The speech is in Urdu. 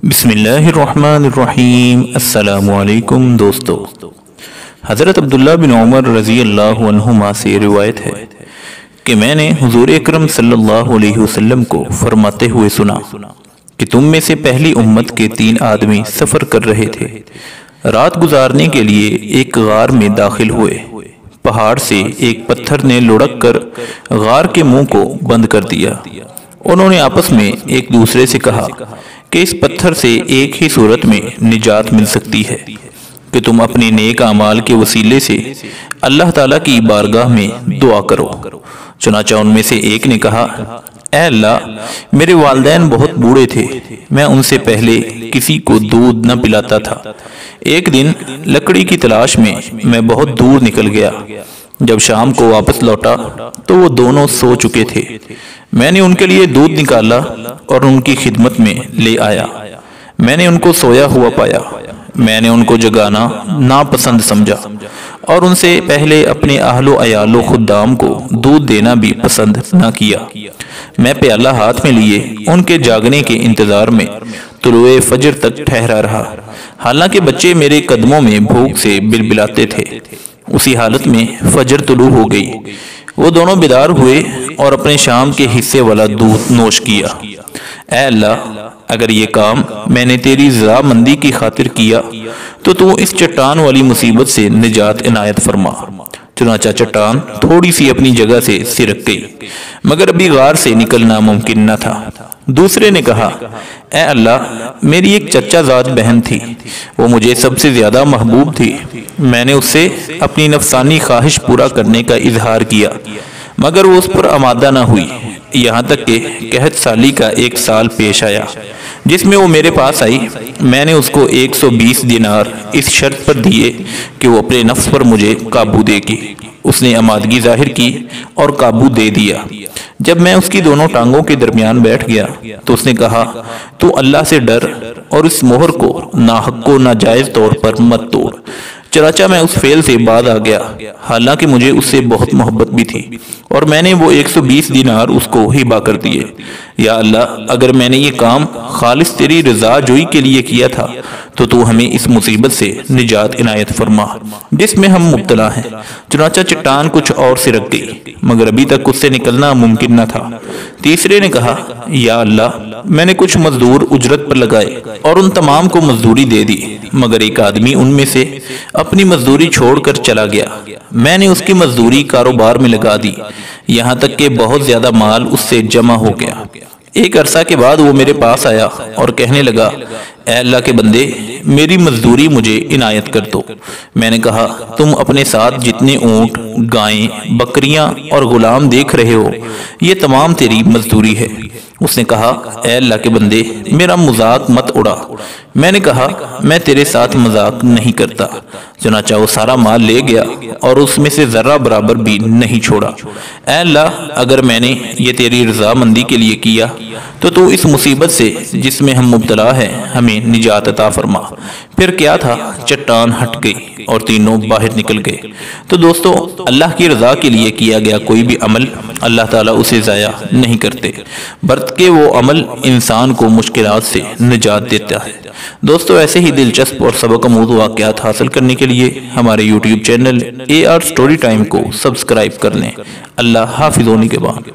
بسم اللہ الرحمن الرحیم۔ السلام علیکم دوستو۔ حضرت عبداللہ بن عمر رضی اللہ عنہما سے روایت ہے کہ میں نے حضور اکرم صلی اللہ علیہ وسلم کو فرماتے ہوئے سنا کہ تم میں سے پہلی امت کے 3 آدمی سفر کر رہے تھے، رات گزارنے کے لیے ایک غار میں داخل ہوئے۔ پہاڑ سے ایک پتھر نے لڑک کر غار کے منہ کو بند کر دیا۔ انہوں نے آپس میں ایک دوسرے سے کہا کہ اس پتھر سے ایک ہی صورت میں نجات مل سکتی ہے کہ تم اپنے نیک اعمال کے وسیلے سے اللہ تعالیٰ کی بارگاہ میں دعا کرو۔ چنانچہ ان میں سے ایک نے کہا، اے اللہ، میرے والدین بہت بوڑھے تھے، میں ان سے پہلے کسی کو دودھ نہ پلاتا تھا۔ ایک دن لکڑی کی تلاش میں میں بہت دور نکل گیا۔ جب شام کو واپس لوٹا تو وہ دونوں سو چکے تھے۔ میں نے ان کے لیے دودھ نکالا اور ان کی خدمت میں لے آیا۔ میں نے ان کو سویا ہوا پایا۔ میں نے ان کو جگانا ناپسند سمجھا اور ان سے پہلے اپنے اہل و عیال و خدام کو دودھ دینا بھی پسند نہ کیا۔ میں پیالہ ہاتھ میں لیے ان کے جاگنے کے انتظار میں طلوع فجر تک ٹھہرا رہا، حالانکہ بچے میرے قدموں میں بھوک سے بلبلاتے تھے۔ اسی حالت میں فجر طلوع ہو گئی۔ وہ دونوں بیدار ہوئے اور اپنے شام کے حصے والا دودھ نوش کیا۔ اے اللہ، اگر یہ کام میں نے تیری رضامندی کی خاطر کیا تو اس چٹان والی مصیبت سے نجات عنایت فرما۔ چنانچہ چٹان تھوڑی سی اپنی جگہ سے سرک گئی، مگر ابھی غار سے نکلنا ممکن نہ تھا۔ دوسرے نے کہا، اے اللہ، میری ایک چچا زاد بہن تھی، وہ مجھے سب سے زیادہ محبوب تھی۔ میں نے اس سے اپنی نفسانی خواہش پورا کرنے کا اظہار کیا، مگر وہ اس پر آمادہ نہ ہوئی، یہاں تک کہ قحط سالی کا 1 سال پیش آیا جس میں وہ میرے پاس آئی۔ میں نے اس کو 120 دینار اس شرط پر دیے کہ وہ اپنے نفس پر مجھے قابو دے گی۔ اس نے آمادگی ظاہر کی اور قابو دے دیا۔ جب میں اس کی دونوں ٹانگوں کے درمیان بیٹھ گیا تو اس نے کہا، تو اللہ سے ڈر اور اس مہر کو ناحق و ناجائز طور پر مت توڑ۔ چنانچہ میں اس فعل سے بعد آ گیا، حالانکہ مجھے اس سے بہت محبت بھی تھی، اور میں نے وہ 120 دینار اس کو ہبہ کر دیے۔ یا اللہ، اگر میں نے یہ کام خالص تیری رضا جوئی کے لیے کیا تھا تو ہمیں اس مصیبت سے نجات عنایت فرما جس میں ہم مبتلا ہیں۔ چنانچہ چٹان کچھ اور سرک گئی، مگر ابھی تک اس سے نکلنا ممکن نہ تھا۔ تیسرے نے کہا، یا اللہ، میں نے کچھ مزدور اجرت پر لگائے اور ان تمام کو مزدوری دے دی، مگر ایک آدمی ان میں سے اپنی مزدوری چھوڑ کر چلا گیا۔ میں نے اس کی مزدوری کاروبار میں لگا دی، یہاں تک کہ بہت زیادہ مال اس سے جمع ہو گیا۔ ایک عرصہ کے بعد وہ میرے پاس آیا اور کہنے لگا، اے اللہ کے بندے، میری مزدوری مجھے عنایت کر دو۔ میں نے کہا، تم اپنے ساتھ جتنے اونٹ، گائیں، بکریاں اور غلام دیکھ رہے ہو، یہ تمام تیری مزدوری ہے۔ اس نے کہا، اے اللہ کے بندے، میرا مذاق مت اڑا۔ میں نے کہا، میں تیرے ساتھ مذاق نہیں کرتا۔ چنانچہ وہ سارا مال لے گیا اور اس میں سے ذرہ برابر بھی نہیں چھوڑا۔ اے اللہ، اگر میں نے یہ تیری رضامندی کے لیے کیا تو اس مصیبت سے جس میں ہم مبتلا ہیں ہمیں نجات عطا فرما۔ پھر کیا تھا، چٹان ہٹ گئی اور تینوں باہر نکل گئے۔ تو دوستو، اللہ کی رضا کے لیے کیا گیا کوئی بھی عمل اللہ تعالیٰ اسے ضائع نہیں کرتے، بلکہ وہ عمل انسان کو مشکلات سے نجات دیتا ہے۔ دوستو، ایسے ہی دلچسپ اور سبق آموز واقعات حاصل کرنے کے لیے ہمارے YouTube channel AR Story Time کو سبسکرائب کر لیں۔ اللہ حافظ ہونے کے بعد